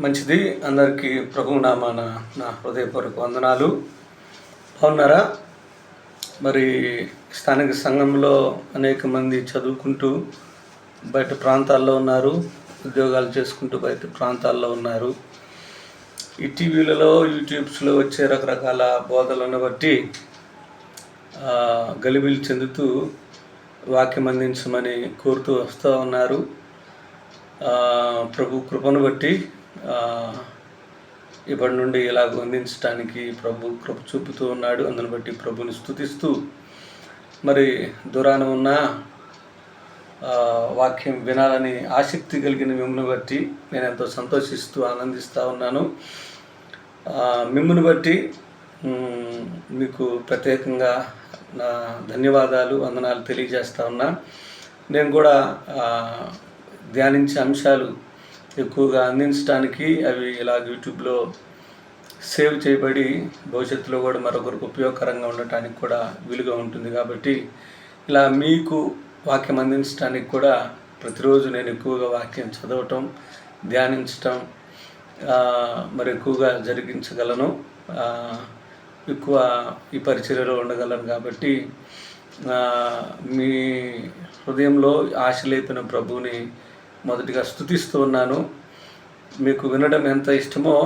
మంచిది. అందరికీ ప్రభువు నామాన నా హృదయపూర్వక వందనాలు. బాగున్నారా? మరి స్థానిక సంఘంలో అనేక మంది చదువుకుంటూ బయట ప్రాంతాల్లో ఉన్నారు, ఉద్యోగాలు చేసుకుంటూ బయట ప్రాంతాల్లో ఉన్నారు. ఈ టీవీలలో, యూట్యూబ్స్లో వచ్చే రకరకాల బోధలను బట్టి గలిబిలి చెందుతూ వాక్యం అందించమని కోరుతూ వస్తూ ఉన్నారు. ప్రభు కృపను బట్టి ఇప్పటి నుండి ఇలాగ అందించడానికి ప్రభు కృప చూపుతూ ఉన్నాడు. అందుని బట్టి ప్రభుని స్తుతిస్తూ మరి దూరాన ఉన్న వాక్యం వినాలని ఆసక్తి కలిగిన మిమ్మల్ని బట్టి నేను ఎంతో సంతోషిస్తూ ఆనందిస్తూ ఉన్నాను. మిమ్మల్ని బట్టి మీకు ప్రత్యేకంగా నా ధన్యవాదాలు, వందనాలు తెలియజేస్తూ ఉన్నా. నేను కూడా ధ్యానించే అంశాలు ఎక్కువగా అందించడానికి అవి ఇలా యూట్యూబ్లో సేవ్ చేయబడి భవిష్యత్తులో కూడా మరొకరికి ఉపయోగకరంగా ఉండటానికి కూడా వీలుగా ఉంటుంది. కాబట్టి ఇలా మీకు వాక్యం అందించడానికి కూడా ప్రతిరోజు నేను ఎక్కువగా వాక్యం చదవటం, ధ్యానించటం మరి ఎక్కువగా జరిగించగలను, ఎక్కువ ఈ పరిచర్యలో ఉండగలను. కాబట్టి మీ హృదయంలో ఆశ లేపిన ప్రభువుని మొదటిగా స్తుతిస్తూ ఉన్నాను. మీకు వినడం ఎంత ఇష్టమో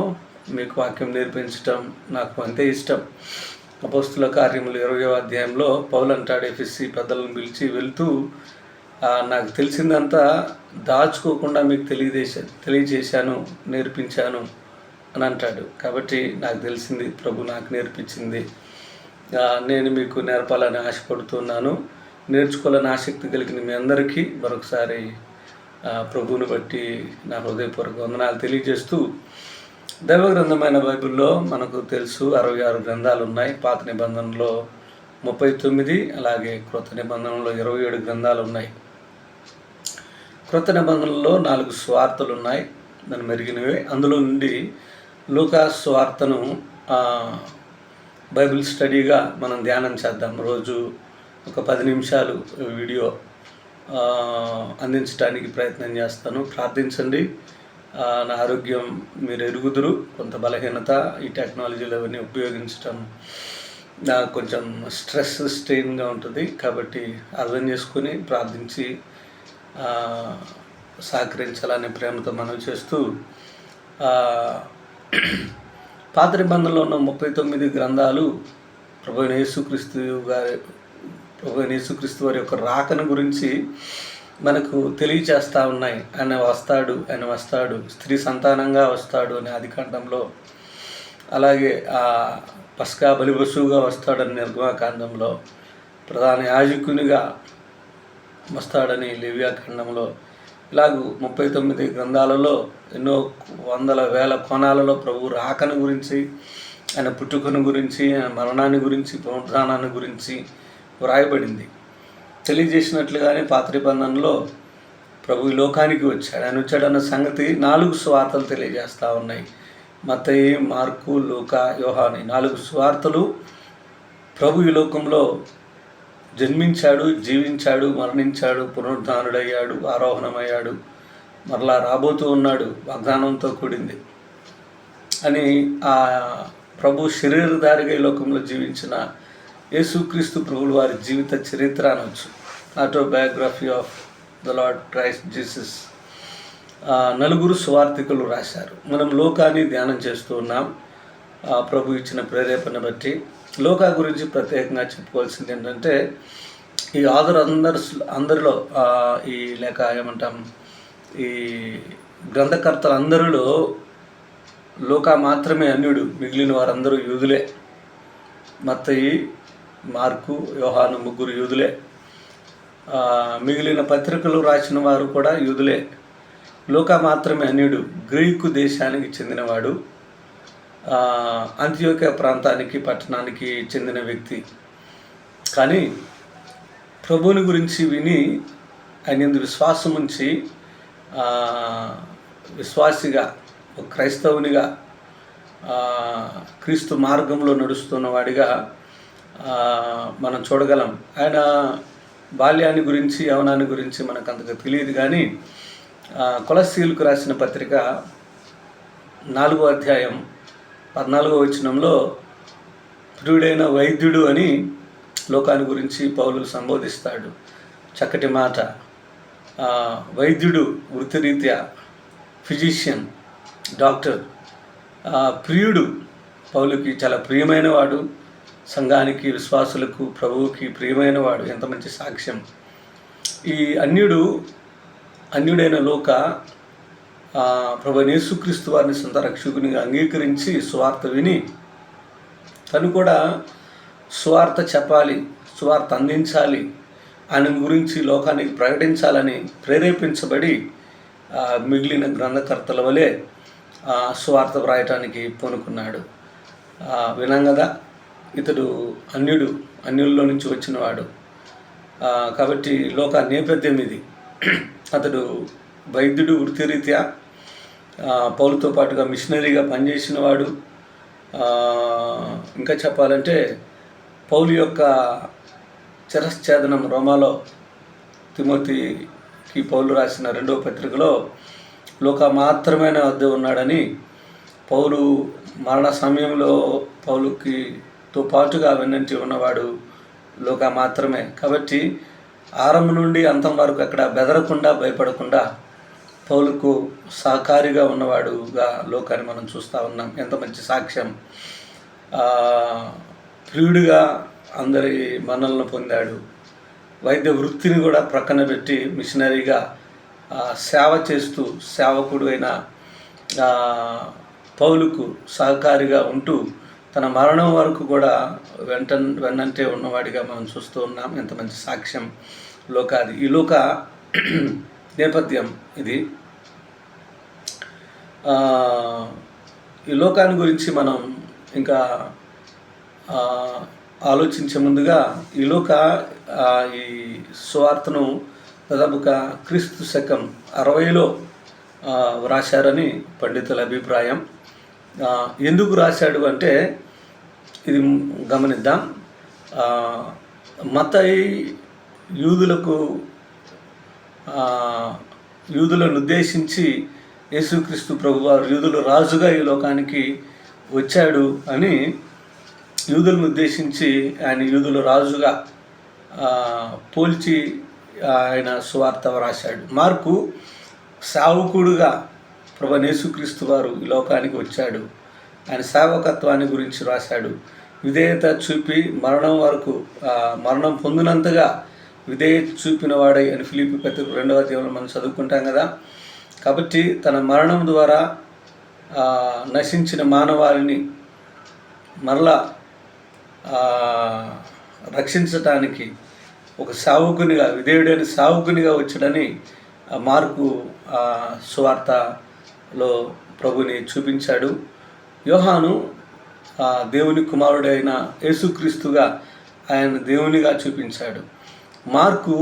మీకు వాక్యం నేర్పించటం నాకు అంతే ఇష్టం. అపోస్తుల కార్యములు 20వ అధ్యాయంలో పౌలు అంటాడు, ఎఫెసీ పెద్దలను పిలిచి వెళ్తూ నాకు తెలిసిందంతా దాచుకోకుండా మీకు తెలియజేశాను, నేర్పించాను అని అంటాడు. కాబట్టి నాకు తెలిసింది ప్రభు నాకు నేర్పించింది నేను మీకు నేర్పాలని ఆశపడుతున్నాను. నేర్చుకోవాలని ఆసక్తి కలిగిన మీ అందరికీ మరొకసారి ప్రభువుని బట్టి నా హృదయపూర్వక వందనాలు తెలియజేస్తూ, దైవ గ్రంథమైన బైబిల్లో మనకు తెలుసు 66 గ్రంథాలు ఉన్నాయి. పాత నిబంధనలో 39, అలాగే క్రొత్త నిబంధనలో 27 గ్రంథాలు ఉన్నాయి. క్రొత్త నిబంధనలో 4 సువార్తలు ఉన్నాయి, దాన్ని మెరిగినవి. అందులో నుండి లూకా సువార్తను బైబిల్ స్టడీగా మనం ధ్యానం చేద్దాం. రోజు ఒక 10 నిమిషాలు వీడియో అందించడానికి ప్రయత్నం చేస్తాను. ప్రార్థించండి. నా ఆరోగ్యం మీరు ఎరుగుదురు, కొంత బలహీనత, ఈ టెక్నాలజీలు అవన్నీ ఉపయోగించటం నాకు కొంచెం స్ట్రెయిన్గా ఉంటుంది. కాబట్టి అర్థం చేసుకుని ప్రార్థించి సహకరించాలనే ప్రేమతో మనం చేస్తూ, పాత నిబంధనలో ఉన్న 39 గ్రంథాలు ప్రభు యేసుక్రీస్తు వారి యొక్క రాకను గురించి మనకు తెలియచేస్తూ ఉన్నాయి. ఆయన వస్తాడు, స్త్రీ సంతానంగా వస్తాడు అని ఆదికాండంలో, అలాగే పస్కా బలిపశువుగా వస్తాడని నిర్గమాకాండంలో, ప్రధాన యాజకునిగా వస్తాడని లేవియాకాండంలో, ఇలాగూ 39 గ్రంథాలలో ఎన్నో వందల వేల కోణాలలో ప్రభు రాకను గురించి, ఆయన పుట్టుకను గురించి, ఆయన మరణాన్ని గురించి, పునరుద్ధానాన్ని గురించి వ్రాయబడింది. తెలియజేసినట్లుగానే పాత నిబంధనలో ప్రభు ఈ లోకానికి వచ్చాడు. ఆయన వచ్చాడన్న సంగతి 4 సువార్తలు తెలియజేస్తూ ఉన్నాయి. మత్తయి, మార్కు, లూకా, యోహాను 4 సువార్తలు ప్రభు ఈ లోకంలో జన్మించాడు, జీవించాడు, మరణించాడు, పునరుద్ధానుడయ్యాడు, ఆరోహణమయ్యాడు, మరలా రాబోతూ ఉన్నాడు, వాగ్దానంతో కూడింది అని ప్రభు శరీరధారిగా ఈ లోకంలో జీవించిన యేసుక్రీస్తు ప్రభువుల వారి జీవిత చరిత్ర అనవచ్చు. Autobiography of the lord Christ Jesus 4 సువార్థికులు రాశారు. మనం లోకాన్ని ధ్యానం చేస్తూ ఉన్నాం. ప్రభు ఇచ్చిన ప్రేరేపణ బట్టి లోకా గురించి ప్రత్యేకంగా చెప్పుకోవాల్సింది ఏంటంటే, ఈ అందరిలో ఈ లేక ఏమంటాం, ఈ గ్రంథకర్తలందరిలో లోకా మాత్రమే అన్యుడు, మిగిలిన వారందరూ యూదులే. మత్తయి, మార్కు, యోహాను 3 యూదులే. మిగిలిన పత్రికలు రాసిన వారు కూడా యూదులే. లూకా మాత్రమే అన్యుడు, గ్రీకు దేశానికి చెందినవాడు, అంతియోకియా ప్రాంతానికి, పట్టణానికి చెందిన వ్యక్తి. కానీ ప్రభువుని గురించి విని ఆయన యందు విశ్వాసం ఉంచి విశ్వాసిగా, ఒక క్రైస్తవునిగా, క్రీస్తు మార్గంలో నడుస్తున్నవాడిగా మనం చూడగలం. ఆయన బాల్యాన్ని గురించి, యవనాన్ని గురించి మనకు అంతగా తెలియదు. కానీ కొలస్సీలకు రాసిన పత్రిక 4వ అధ్యాయం 14వ వచనంలో ప్రియుడైన వైద్యుడు అని లోకాన్ని గురించి పౌలు సంబోధిస్తాడు. చక్కటి మాట. వైద్యుడు వృత్తిరీత్యా, ఫిజిషియన్, డాక్టర్. ప్రియుడు పౌలుకి చాలా ప్రియమైన వాడు, సంఘానికి, విశ్వాసులకు, ప్రభువుకి ప్రియమైన వాడు. ఎంత మంచి సాక్ష్యం. ఈ అన్యుడైన లోక ప్రభు యేసుక్రీస్తు వారిని సొంత రక్షకునిగా అంగీకరించి సువార్త విని తను కూడా సువార్త చెప్పాలి, సువార్త అందించాలి, ఆయన గురించి లోకానికి ప్రకటించాలని ప్రేరేపించబడి మిగిలిన గ్రంథకర్తల వలె సువార్త వ్రాయటానికి పూనుకున్నాడు. విన్నాం కదా, ఇతడు అన్యుల్లో నుంచి వచ్చినవాడు. కాబట్టి లోక నేపథ్యం ఇది. అతడు వైద్యుడు, వృత్తిరీత్యా పౌలుతో పాటుగా మిషనరీగా పనిచేసిన వాడు. ఇంకా చెప్పాలంటే పౌలు యొక్క శిరశ్ఛేదనం రోమాలో తిమోతికి పౌలు రాసిన 2వ పత్రికలో లోక మాత్రమే నా వద్ద ఉన్నాడని, పౌలు మరణ సమయంలో పౌలుకితో పాటుగా వెన్నంటి ఉన్నవాడు లోక మాత్రమే. కాబట్టి ఆరంభం నుండి అంతం వరకు అక్కడ బెదరకుండా, భయపడకుండా పౌలుకు సహకారిగా ఉన్నవాడుగా లోకాన్ని మనం చూస్తూ ఉన్నాం. ఎంత మంచి సాక్ష్యం. ప్రియుడిగా అందరి మన్నలను పొందాడు. వైద్య వృత్తిని కూడా ప్రక్కన పెట్టి మిషనరీగా సేవ చేస్తూ సేవకుడు అయిన పౌలుకు సహకారిగా ఉంటూ తన మరణం వరకు కూడా వెన్నంటే ఉన్నవాడిగా మనం చూస్తూ ఉన్నాం. ఎంత మంచి సాక్ష్యం లోకాది. ఈ లోక నేపథ్యం ఇది. ఈ లోకాన్ని గురించి మనం ఇంకా ఆలోచించే ముందుగా ఈ సువార్తను దాదాపుగా క్రీస్తు శకం 60లో వ్రాశారని పండితుల అభిప్రాయం. ఎందుకు రాశాడు అంటే ఇది గమనిద్దాం. మత్తయి యూదులను ఉద్దేశించి యేసుక్రీస్తు ప్రభువారు యూదుల రాజుగా ఈ లోకానికి వచ్చాడు అని యూదులను ఉద్దేశించి ఆయన యూదుల రాజుగా పోల్చి ఆయన సువార్త వ్రాశాడు. మార్కు సేవకుడుగా ప్రభు యేసుక్రీస్తు వారు ఈ లోకానికి వచ్చాడు, ఆయన సేవకత్వాన్ని గురించి రాశాడు. విధేయత చూపి మరణం పొందినంతగా విధేయత చూపిన వాడై అని ఫిలిప్పీ పత్రిక 2వ అధ్యాయంలో మనం చదువుకుంటాం కదా. కాబట్టి తన మరణం ద్వారా నశించిన మానవాళిని మరలా రక్షించటానికి ఒక సావుకునిగా, విధేయుడైన సావుకునిగా వచ్చాడని మార్కు సువార్తలో ప్రభుని చూపించాడు. యోహాను దేవుని కుమారుడైన యేసుక్రీస్తుగా ఆయన దేవునిగా చూపించాడు. మార్కు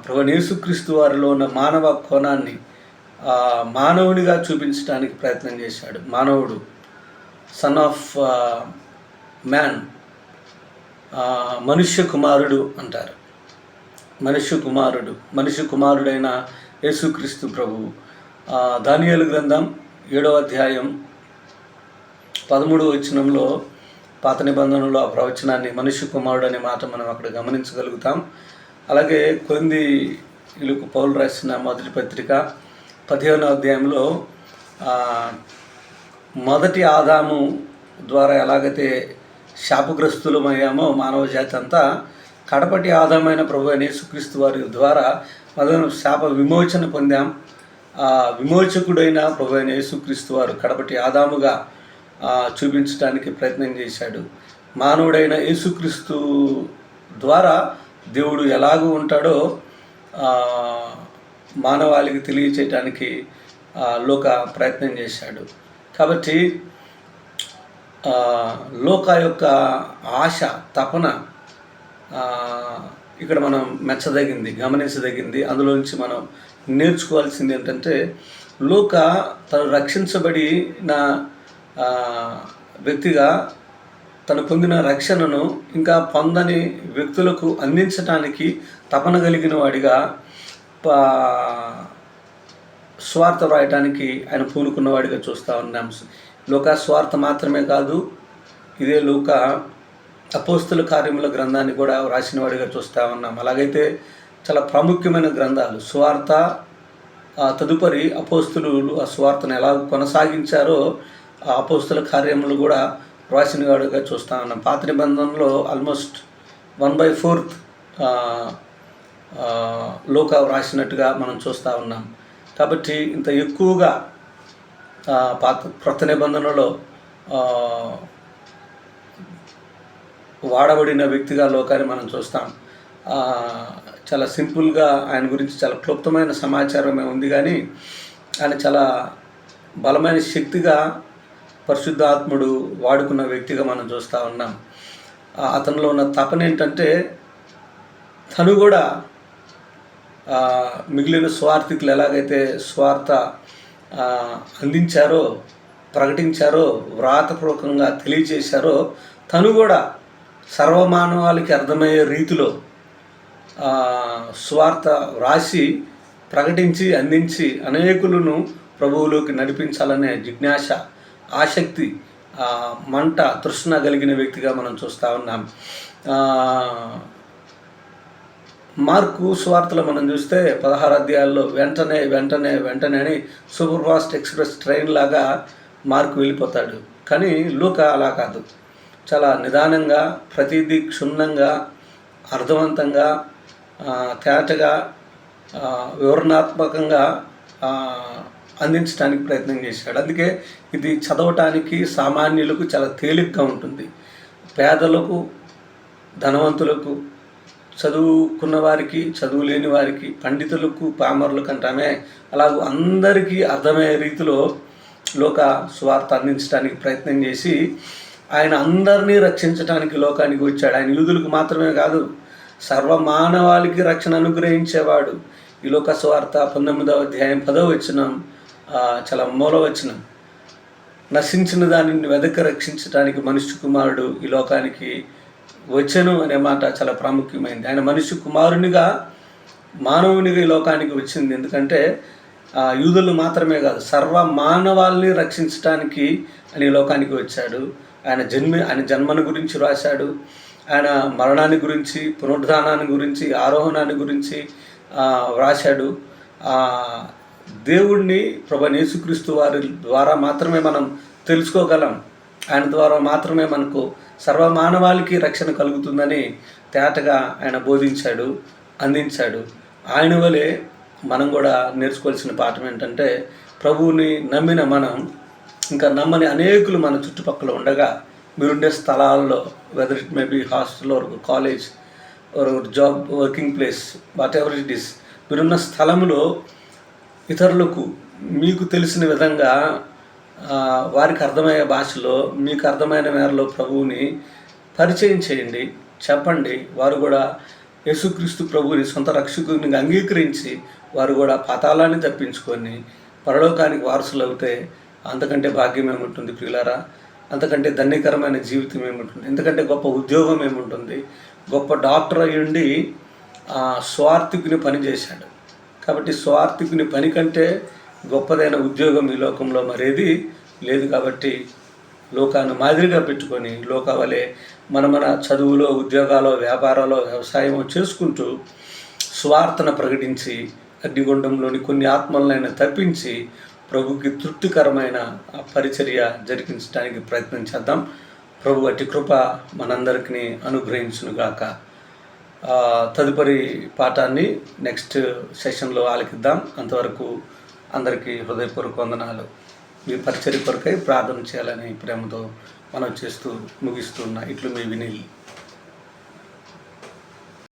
ప్రభు యేసుక్రీస్తు వారిలో ఉన్న మానవ కోణాన్ని మానవునిగా చూపించడానికి ప్రయత్నం చేశాడు. మానవుడు, సన్ ఆఫ్ మ్యాన్, మనుష్య కుమారుడు అంటారు. మనుష్య కుమారుడైన యేసుక్రీస్తు ప్రభువు. దానియేలు గ్రంథం 7వ అధ్యాయం 13వ వచనంలో పాత నిబంధనలో ఆ ప్రవచనాన్ని మనుష్య కుమారుడు అనే మాట మనం అక్కడ గమనించగలుగుతాం. అలాగే కొరింథీయులకు పౌలు రాసిన మొదటి పత్రిక 15వ అధ్యాయంలో మొదటి ఆదాము ద్వారా ఎలాగైతే శాపగ్రస్తులమయ్యామో మానవ జాతి అంతా, కడపటి ఆదామైన ప్రభు యేసుక్రీస్తు వారి ద్వారా మొదలు శాప విమోచన పొందాం. విమోచకుడైన ప్రభు యేసుక్రీస్తు వారు కడపటి ఆదాముగా చూపించడానికి ప్రయత్నం చేశాడు. మానవుడైన యేసుక్రీస్తు ద్వారా దేవుడు ఎలాగూ ఉంటాడో మానవాళికి తెలియచేయటానికి లోక ప్రయత్నం చేశాడు. కాబట్టి లోక యొక్క ఆశ, తపన ఇక్కడ మనం మెచ్చదగింది, గమనించదగింది. అందులోంచి మనం నేర్చుకోవాల్సింది ఏంటంటే, లోక తను రక్షించబడిన వ్యక్తిగా తను పొందిన రక్షణను ఇంకా పొందని వ్యక్తులకు అందించటానికి తపన కలిగిన వాడిగా స్వార్థ వ్రాయటానికి ఆయన పూనుకున్నవాడిగా చూస్తూ ఉన్నాం. లూకా స్వార్థ మాత్రమే కాదు, ఇదే లూకా అపోస్తుల కార్యముల గ్రంథాన్ని కూడా రాసినవాడిగా చూస్తూ ఉన్నాం. అలాగైతే చాలా ప్రాముఖ్యమైన గ్రంథాలు స్వార్థ, తదుపరి అపోస్తులు ఆ స్వార్థను ఎలా కొనసాగించారో ఆ అపోస్తుల కార్యములు కూడా రాసినవాడిగా చూస్తూ ఉన్నాం. పాత నిబంధనలో ఆల్మోస్ట్ 1/4 లూకా రాసినట్టుగా మనం చూస్తూ ఉన్నాం. కాబట్టి ఇంత ఎక్కువగా క్రొత్త నిబంధనలో వాడబడిన వ్యక్తిగా లూకాని మనం చూస్తాం. చాలా సింపుల్గా ఆయన గురించి చాలా క్లుప్తమైన సమాచారమే ఉంది, కానీ ఆయన చాలా బలమైన శక్తిగా పరిశుద్ధాత్ముడు వాడుకున్న వ్యక్తిగా మనం చూస్తూ ఉన్నాం. అతనిలో ఉన్న తపన ఏంటంటే తను కూడా మిగిలిన స్వార్థికులు ఎలాగైతే స్వార్థ అందించారో, ప్రకటించారో, వ్రాతపూర్వకంగా తెలియచేశారో, తను కూడా సర్వమానవాళికి అర్థమయ్యే రీతిలో స్వార్థ వ్రాసి ప్రకటించి అందించి అనేకులను ప్రభువులోకి నడిపించాలనే జిజ్ఞాస, ఆసక్తి, మంట, తృష్ణ కలిగిన వ్యక్తిగా మనం చూస్తూ ఉన్నాం. మార్కు స్వార్థలో మనం చూస్తే 16 అధ్యాయాల్లో వెంటనే వెంటనే వెంటనే అని సూపర్ ఫాస్ట్ ఎక్స్ప్రెస్ ట్రైన్ లాగా మార్కు వెళ్ళిపోతాడు. కానీ లూకా అలా కాదు, చాలా నిదానంగా, ప్రతిదీ క్షుణ్ణంగా, అర్థవంతంగా, తేటగా, వివరణాత్మకంగా అందించడానికి ప్రయత్నం చేశాడు. అందుకే ఇది చదవటానికి సామాన్యులకు చాలా తేలిగ్గా ఉంటుంది. పేదలకు, ధనవంతులకు, చదువుకున్న వారికి, చదువు లేని వారికి, పండితులకు, పామరులకు అంటామే, అలాగూ అందరికీ అర్థమయ్యే రీతిలో లూకా సువార్త అందించడానికి ప్రయత్నం చేసి ఆయన అందరినీ రక్షించడానికి లోకానికి వచ్చాడు. ఆయన యూదులకు మాత్రమే కాదు, సర్వమానవాళికి రక్షణ అనుగ్రహించేవాడు. ఈ లూకా సువార్త 19వ అధ్యాయం 10వ వచనం చాలా మూలవచనం. నశించిన దానిని వెదక రక్షించడానికి మనుష్య కుమారుడు ఈ లోకానికి వచ్చెను అనే మాట చాలా ప్రాముఖ్యమైనది. ఆయన మనుష్య కుమారునిగా, మానవునిగా ఈ లోకానికి వచ్చింది. ఎందుకంటే యూదులు మాత్రమే కాదు, సర్వ మానవాల్ని రక్షించడానికి ఆయన ఈ లోకానికి వచ్చాడు. ఆయన జన్మను గురించి రాశాడు, ఆయన మరణాన్ని గురించి, పునరుద్ధానాన్ని గురించి, ఆరోహణాన్ని గురించి వ్రాశాడు. దేవుణ్ణి ప్రభువైన యేసుక్రీస్తు వారి ద్వారా మాత్రమే మనం తెలుసుకోగలం. ఆయన ద్వారా మాత్రమే మనకు సర్వమానవాళికి రక్షణ కలుగుతుందని తేటగా ఆయన బోధించాడు, అందించాడు. ఆయన వలె మనం కూడా నేర్చుకోవాల్సిన పాఠం ఏంటంటే, ప్రభువుని నమ్మిన మనం, ఇంకా నమ్మని అనేకులు మన చుట్టుపక్కల ఉండగా, మీరుండే స్థలాల్లో, whether it may be hostel or college or job, working place, whatever it is, మీరున్న స్థలంలో ఇతరులకు మీకు తెలిసిన విధంగా వారికి అర్థమయ్యే భాషలో, మీకు అర్థమైన మేరలో ప్రభువుని పరిచయం చేయండి, చెప్పండి. వారు కూడా యేసుక్రీస్తు ప్రభువుని సొంత రక్షకుని అంగీకరించి వారు కూడా పాతాళాన్ని తప్పించుకొని పరలోకానికి వారసులు అవుతే అంతకంటే భాగ్యం ఏముంటుంది ప్రియులారా? అంతకంటే ధన్యకరమైన జీవితం ఏముంటుంది? ఎందుకంటే గొప్ప ఉద్యోగం ఏముంటుంది? గొప్ప డాక్టర్ అయ్యుండి స్వార్థికుని పని చేశాడు. కాబట్టి స్వార్థికుని పని కంటే గొప్పదైన ఉద్యోగం ఈ లోకంలో మరేది లేదు. కాబట్టి లోకాన్ని మాదిరిగా పెట్టుకొని లోకా వలె మన చదువులో, ఉద్యోగాలు, వ్యాపారాలు, వ్యవసాయం చేసుకుంటూ స్వార్థను ప్రకటించి అగ్నిగుండంలోని కొన్ని ఆత్మలనైనా తప్పించి ప్రభుకి తృప్తికరమైన పరిచర్య జరిగించడానికి ప్రయత్నం చేద్దాం. ప్రభు అట్టి కృప మనందరికీ అనుగ్రహించునుగాక. తదుపరి పాఠాన్ని నెక్స్ట్ సెషన్లో ఆలకిద్దాం. అంతవరకు అందరికీ హృదయపూర్వక వందనాలు. మీ పరిచర్య కొరకై ప్రార్థన చేయాలని ప్రేమతో మనం చేస్తూ ముగిస్తున్నా. ఇట్లు మీ వినిల్.